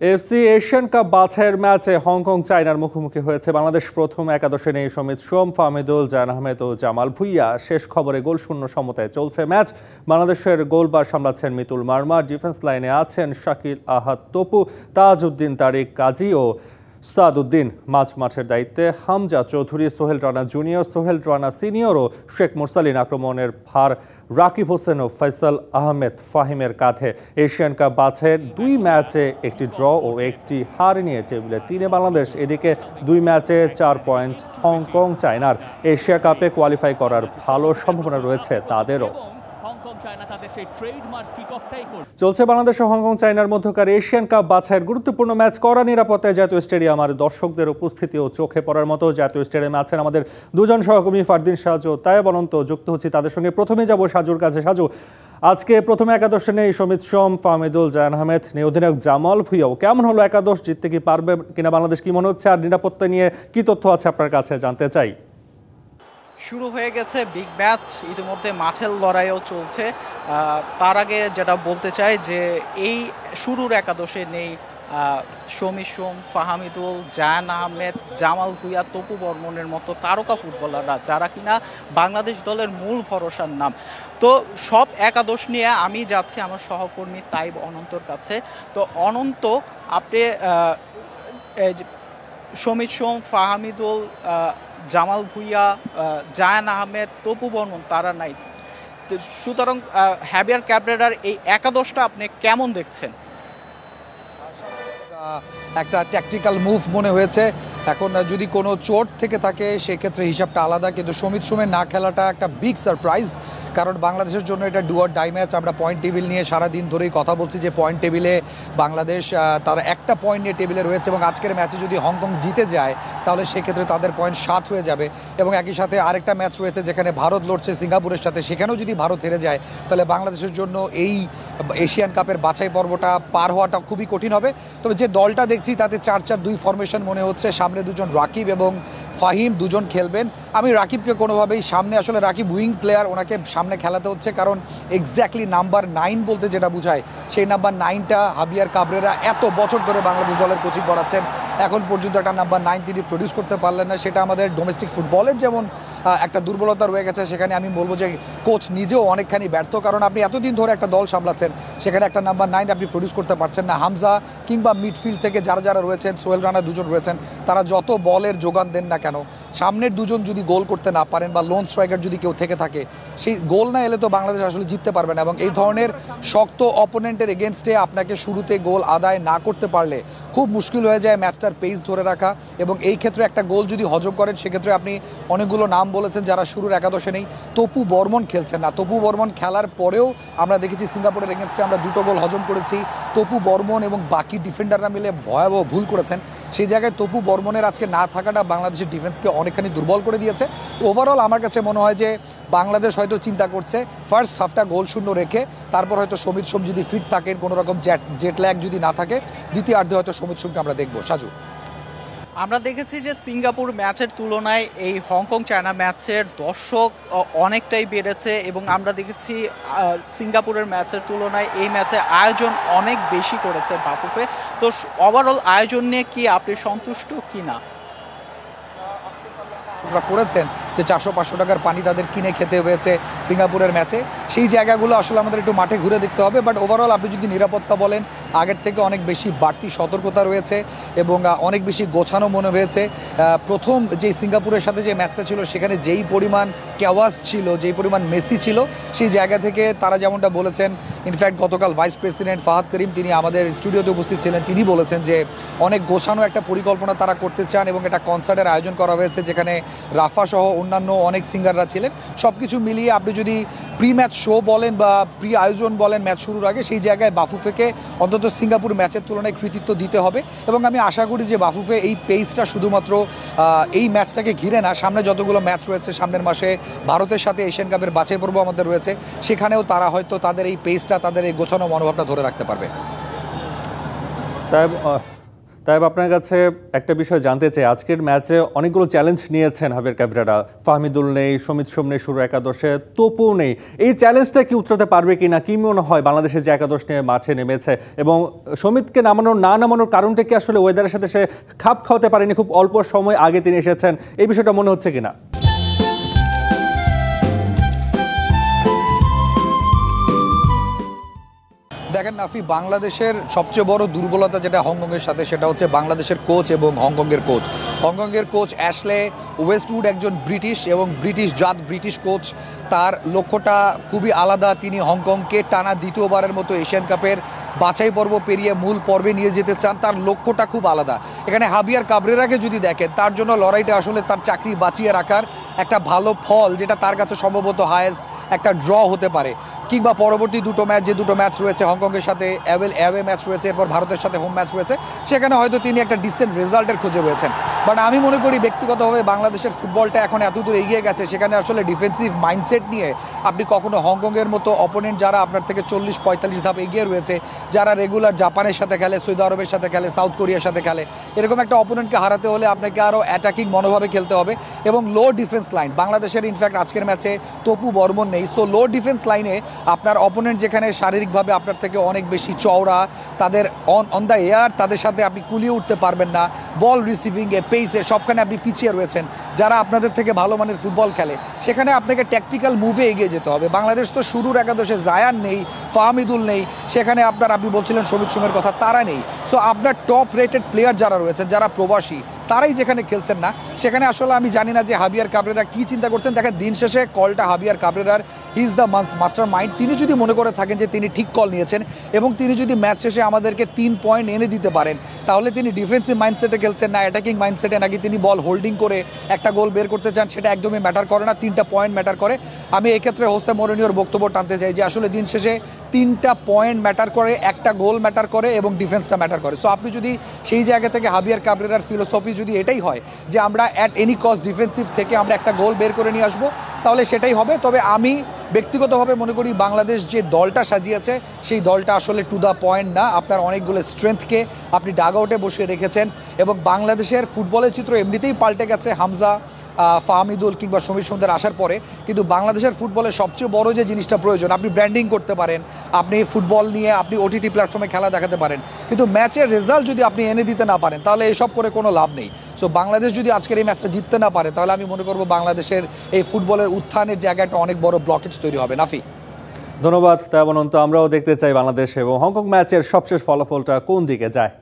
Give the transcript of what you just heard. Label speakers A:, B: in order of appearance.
A: FC Asian cup বাছাইয়ের ম্যাচে Hong Kong চায়নার মুখোমুখি হয়েছে বাংলাদেশ। প্রথম একাদশে নেই সমিত সোম, ফাহমিদুল, জায়ন আহমেদ ও জামাল ভুঁইয়া। শেষ খবরে গোলশূন্য সমতায় চলছে ম্যাচ। বাংলাদেশের গোলবার সামলাচ্ছেন মিতুল মার্মা। ডিফেন্স লাইনে আছেন শাকিল আহাদ তপু, তাজউদ্দিন তারিক কাজী ও সাদউদ্দিন। মাঠের দায়িত্বে হামজা চৌধুরী, সোহেল রানা জুনিয়র, সোহেল রানা সিনিয়র ও শেখ মুরসালিন। আক্রমণের ভার রাকিব হোসেন ও ফয়সাল আহমেদ ফাহিমের কাঁধে। এশিয়ান কাপ বাছাইয়ের 2 ম্যাচে একটি ড্র ও একটি হার নিয়ে টেবিলে 3-এ বাংলাদেশ। এদিকে 2 ম্যাচে 4 পয়েন্ট হংকং চায়নার। এশিয়া কাপে কোয়ালিফাই করার ভালো সম্ভাবনা রয়েছে তাদেরও। চলছে বাংলাদেশ ও হংকং চায়নার মধ্যকার এশিয়ান কাপ বাছাইয়ের গুরুত্বপূর্ণ ম্যাচ। কড়া নিরাপত্তায় জাতীয় স্টেডিয়াম আর দর্শকদের উপস্থিতি ও চোখে পড়ার মতো জাতীয় স্টেডিয়ামে আছেন আমাদের দুজন সহকর্মী ফারদিন সাজু, তাইব অনন্ত। যুক্ত হচ্ছি তাদের সঙ্গে। প্রথমে যাব সাজুর কাছে। সাজু, আজকে প্রথমে একাদশে নেই সমিত সোম, ফাহমিদুল, জায়ন আহমেদ, নেই অধিনায়ক জামাল ভুঁইয়াও। কেমন হলো একাদশ? জিততে কি পারবে কিনা বাংলাদেশ, কি মনে হচ্ছে? আর নিরাপত্তা নিয়ে কি তথ্য আছে আপনার কাছে, জানতে চাই।
B: শুরু হয়ে গেছে বিগ ম্যাচ, ইতিমধ্যে মাঠের লড়াইও চলছে। তার আগে যেটা বলতে চাই যে এই শুরুর একাদশে নেই সমিত সোম, ফাহমিদুল, জায়ন আহমেদ, জামাল ভুঁইয়া, তপু বর্মনের মতো তারকা ফুটবলাররা, যারা কিনা বাংলাদেশ দলের মূল ভরসার নাম। তো সব একাদশ নিয়ে আমি যাচ্ছি আমার সহকর্মী তাইব অনন্তর কাছে। তো অনন্ত, আপনি সমিত সোম, ফাহমিদুল, জামাল ভুঁইয়া, জায়ন আহমেদ, তপু বর্মন তারা নাই, সুতরাং হ্যাভিয়ার ক্যাবরেরার এই একাদশটা আপনি কেমন দেখছেন?
C: একটা ট্যাকটিক্যাল মুভ মনে হয়েছে। এখন যদি কোনো চোট থেকে থাকে সেক্ষেত্রে হিসাবটা আলাদা, কিন্তু সমিত সোমের না খেলাটা একটা বিগ সারপ্রাইজ। কারণ বাংলাদেশের জন্য এটা ডু অর ডাই ম্যাচ। আমরা পয়েন্ট টেবিল নিয়ে সারাদিন ধরেই কথা বলছি যে পয়েন্ট টেবিলে বাংলাদেশ তারা একটা পয়েন্ট নিয়ে টেবিলে রয়েছে, এবং আজকের ম্যাচে যদি হংকং জিতে যায় তাহলে সেক্ষেত্রে তাদের পয়েন্ট 7 হয়ে যাবে। এবং একই সাথে আরেকটা ম্যাচ রয়েছে যেখানে ভারত লড়ছে সিঙ্গাপুরের সাথে, সেখানেও যদি ভারত হেরে যায় তাহলে বাংলাদেশের জন্য এই এশিয়ান কাপের বাছাই পর্বটা পার হওয়াটা খুবই কঠিন হবে। তবে যে দলটা দেখছি তাতে 4-4-2 ফরমেশন মনে হচ্ছে। সামনে দুজন রাকিব এবং ফাহিম দুজন খেলবেন। আমি রাকিবকে কোনোভাবেই সামনে, আসলে রাকিব উইং প্লেয়ার, ওনাকে সামনে খেলাতে হচ্ছে কারণ এক্স্যাক্টলি নাম্বার 9 বলতে যেটা বোঝায় সেই নাম্বার 9টা হাভিয়ার কাবরেরা এত বছর ধরে বাংলাদেশ দলের কোচিং করাচ্ছেন, এখন পর্যন্ত একটা নাম্বার 9 তিনি প্রডিউস করতে পারলেন না। সেটা আমাদের ডোমেস্টিক ফুটবলের যেমন একটা দুর্বলতা রয়ে গেছে, সেখানে আমি বলবো যে কোচ নিজেও অনেকখানি ব্যর্থ। কারণ আপনি এতদিন ধরে একটা দল সামলাচ্ছেন, সেখানে একটা নাম্বার 9 আপনি প্রডিউস করতে পারছেন না। হামজা কিংবা মিডফিল্ড থেকে যারা রয়েছেন, সোহেল রানা দুজন রয়েছেন, তারা যত বলের যোগান দেন না কেন, সামনের দুজন যদি গোল করতে না পারেন বা লোন স্ট্রাইকার যদি কেউ থেকে থাকে, সেই গোল না এলে তো বাংলাদেশ আসলে জিততে পারবে না। এবং এই ধরনের শক্ত অপোনেন্টের এগেনস্টে আপনাকে শুরুতে গোল আদায় না করতে পারলে খুব মুশকিল হয়ে যায় ম্যাচটার পেস ধরে রাখা। এবং এই ক্ষেত্রে একটা গোল যদি হজম করেন, সেক্ষেত্রে আপনি অনেকগুলো নাম বলেছেন যারা শুরুর একাদশে নেই। তপু বর্মন খেলছেন না। তপু বর্মন খেলার পরেও আমরা দেখেছি সিঙ্গাপুরের এগেনস্টে আমরা 2টো গোল হজম করেছি। তপু বর্মন এবং বাকি ডিফেন্ডাররা মিলে ভয়াবহ ভুল করেছেন। সেই জায়গায় তপু বর্মনের আজকে না থাকাটা বাংলাদেশের ডিফেন্সকে অনেকখানি দুর্বল করে দিয়েছে। ওভারঅল আমার কাছে মনে হয় যে বাংলাদেশ হয়তো চিন্তা করছে ফার্স্ট হাফটা গোল শূন্য রেখে, তারপর হয়তো সমিত সোম যদি ফিট থাকেন, কোনো রকম জেট ল্যাগ যদি না থাকে, দ্বিতীয়ার্ধে হয়তো সমিত সোমকে আমরা দেখবো। সাজু,
B: আমরা দেখেছি যে সিঙ্গাপুর ম্যাচের তুলনায় এই হংকং চায়না ম্যাচের দর্শক অনেকটাই বেড়েছে, এবং আমরা দেখেছি সিঙ্গাপুরের ম্যাচের তুলনায় এই ম্যাচে আয়োজন অনেক বেশি করেছে বাফুফে। তো ওভারঅল আয়োজন নিয়ে কি আপনি সন্তুষ্ট কি না?
C: করেছেন যে 400-500 টাকার পানি তাদের কিনে খেতে হয়েছে সিঙ্গাপুরের ম্যাচে, সেই জায়গাগুলো আসলে আমাদের একটু মাঠে ঘুরে দেখতে হবে। বাট ওভারঅল আপনি যদি নিরাপত্তা বলেন, আগের থেকে অনেক বেশি বাড়তি সতর্কতা রয়েছে এবং অনেক বেশি গোছানো মনে হয়েছে। প্রথম যে সিঙ্গাপুরের সাথে যে ম্যাচটা ছিল, সেখানে যেই পরিমাণ ক্যাওয়াস ছিল, যেই পরিমাণ মেসি ছিল, সেই জায়গা থেকে তারা যেমনটা বলেছেন, ইনফ্যাক্ট গতকাল ভাইস প্রেসিডেন্ট ফাহাদ করিম তিনি আমাদের স্টুডিওতে উপস্থিত ছিলেন, তিনি বলেছেন যে অনেক গোছানো একটা পরিকল্পনা তারা করতে চান এবং একটা কনসার্টের আয়োজন করা হয়েছে যেখানে রাফা সহ অন্যান্য অনেক সিঙ্গাররা ছিলেন। সব কিছু মিলিয়ে আপনি যদি প্রি ম্যাচ শো বলেন বা প্রি আয়োজন বলেন ম্যাচ শুরুর আগে, সেই জায়গায় বাফুফেকে অন্তত সিঙ্গাপুর ম্যাচের তুলনায় কৃতিত্ব দিতে হবে। এবং আমি আশা করি যে বাফুফে এই পেজটা শুধুমাত্র এই ম্যাচটাকে ঘিরে না, সামনে যতগুলো ম্যাচ রয়েছে, সামনের মাসে ভারতের সাথে এশিয়ান কাপের বাছাই পর্ব আমাদের রয়েছে, সেখানেও তারা হয়তো তাদের এই পেজটা, তাদের এই গোছানো মনোভাবটা ধরে রাখতে পারবে।
A: তাই আপনার কাছে একটা বিষয় জানতে চাই, আজকের ম্যাচে অনেকগুলো চ্যালেঞ্জ নিয়েছেন হাভিয়ার ক্যাব্রেরা। ফাহমিদুল নেই, সমিত সোম নেই শুরু একাদশে, তোপু নেই। এই চ্যালেঞ্জটা কি উতরাতে পারবে কিনা, কি মনে হয় বাংলাদেশের যে একাদশ নিয়ে মাঠে নেমেছে? এবং সমিতকে নামানোর কারণটা কি আসলে ওয়েদারের সাথে সে খাপ খাওয়াতে পারেনি, খুব অল্প সময় আগে তিনি এসেছেন, এই বিষয়টা মনে হচ্ছে কিনা?
C: দেখেন নাফি, বাংলাদেশের সবচেয়ে বড় দুর্বলতা যেটা হংকংয়ের সাথে, সেটা হচ্ছে বাংলাদেশের কোচ এবং হংকংয়ের কোচ। হংকংয়ের কোচ অ্যাশলে ওয়েস্টউড একজন ব্রিটিশ এবং ব্রিটিশ কোচ। তার লক্ষ্যটা খুবই আলাদা। তিনি হংকংকে টানা দ্বিতীয়বারের মতো এশিয়ান কাপের বাছাই পর্ব পেরিয়ে মূল পর্বে নিয়ে যেতে চান। তার লক্ষ্যটা খুব আলাদা। এখানে হাভিয়ার কাবরেরাকে যদি দেখেন, তার জন্য লড়াইটা আসলে তার চাকরি বাঁচিয়ে রাখার একটা ভালো ফল, যেটা তার কাছে সম্ভবত হায়েস্ট একটা ড্র হতে পারে, কিংবা পরবর্তী দুটো ম্যাচ রয়েছে হংকংয়ের সাথে অ্যাওয়ে ম্যাচ রয়েছে, এরপর ভারতের সাথে হোম ম্যাচ রয়েছে, সেখানে হয়তো তিনি একটা ডিসেন্ট রেজাল্টের খোঁজে রয়েছেন। বাট আমি মনে করি ব্যক্তিগতভাবে বাংলাদেশের ফুটবলটা এখন এতদূর এগিয়ে গেছে, সেখানে আসলে ডিফেন্সিভ মাইন্ডসেট নিয়ে আপনি কখনো হংকংয়ের মতো অপোনেন্ট যারা আপনার থেকে 40-45 ধাপ এগিয়ে রয়েছে, যারা রেগুলার জাপানের সাথে খেলে, সৌদি আরবের সাথে খেলে, সাউথ কোরিয়ার সাথে খেলে, এরকম একটা অপোনেন্টকে হারাতে হলে আপনাকে আরও অ্যাটাকিং মনোভাবে খেলতে হবে এবং লো ডিফেন্স লাইন। বাংলাদেশের ইনফ্যাক্ট আজকের ম্যাচে তপু বর্মন নেই, সো লো ডিফেন্স লাইনে আপনার অপোনেন্ট যেখানে শারীরিকভাবে আপনার থেকে অনেক বেশি চওড়া, তাদের অন দ্য এয়ার তাদের সাথে আপনি কুলিয়ে উঠতে পারবেন না, বল রিসিভিংয়ে, পেসে সবখানে আপনি পিছিয়ে রয়েছেন, যারা আপনাদের থেকে ভালো মানের ফুটবল খেলে, সেখানে আপনাকে ট্যাকটিক্যাল মুভে এগিয়ে যেতে হবে। বাংলাদেশ তো শুরুর একাদশে জায়ান নেই, ফাহমিদুল নেই, সেখানে আপনি বলছিলেন সমিত সোমের কথা, তারা নেই। সো আপনার টপ রেটেড প্লেয়ার যারা রয়েছেন, যারা প্রবাসী, তারাই যেখানে খেলছেন না, সেখানে আসলে আমি জানি না যে হাভিয়ার কাবরেরা কি চিন্তা করছেন। দেখেন, দিন শেষে কলটা হাভিয়ার কাবরেরার, he is the mastermind. তিনি যদি মনে করে থাকেন যে তিনি ঠিক কল নিয়েছেন এবং তিনি যদি ম্যাচ শেষে আমাদেরকে 3 পয়েন্ট এনে দিতে পারেন, তাহলে তিনি ডিফেন্সিভ মাইন্ডসেটে খেলছেন না অ্যাটাকিং মাইন্ডসেটে, নাকি তিনি বল হোল্ডিং করে একটা গোল বের করতে চান, সেটা একদমই ম্যাটার করে না, 3টা পয়েন্ট ম্যাটার করে। আমি এক্ষেত্রে হোসে মরিনিওর বক্তব্য টানতে চাই যে আসলে দিন শেষে 3টা পয়েন্ট ম্যাটার করে, একটা গোল ম্যাটার করে এবং ডিফেন্সটা ম্যাটার করে। সো আপনি যদি সেই জায়গা থেকে হাভিয়ার কাবরেরার ফিলোসফি যদি এটাই হয় যে আমরা অ্যাট এনি কস্ট ডিফেন্সিভ থেকে আমরা একটা গোল বের করে নিয়ে আসবো, তাহলে সেটাই হবে। তবে আমি ব্যক্তিগতভাবে মনে করি বাংলাদেশ যে দলটা সাজিয়েছে, সেই দলটা আসলে টু দ্য পয়েন্ট না। আপনার অনেকগুলো স্ট্রেংথকে আপনি ডাগ আউটে বসিয়ে রেখেছেন এবং বাংলাদেশের ফুটবলের চিত্র এমনিতেই পাল্টে গেছে হামজা, ফাহমিদুল কিংবা সমীর সুন্দর আসার পরে। কিন্তু বাংলাদেশের ফুটবলের সবচেয়ে বড় যে জিনিসটা প্রয়োজন, আপনি ব্র্যান্ডিং করতে পারেন, আপনি ফুটবল নিয়ে আপনি ওটিটি প্ল্যাটফর্মে খেলা দেখাতে পারেন, কিন্তু ম্যাচের রেজাল্ট যদি আপনি এনে দিতে না পারেন, তাহলে এসব করে কোনো লাভ নেই। সো বাংলাদেশ যদি আজকের এই ম্যাচটা জিততে না পারে, তাহলে আমি মনে করবো বাংলাদেশের এই ফুটবলের উত্থানের জায়গাটা অনেক বড় ব্লকেজ তৈরি হবে। নাফি,
A: ধন্যবাদ। তেমন আমরাও দেখতে চাই বাংলাদেশ এবং হংকং ম্যাচের সবশেষ ফলাফলটা কোন দিকে যায়।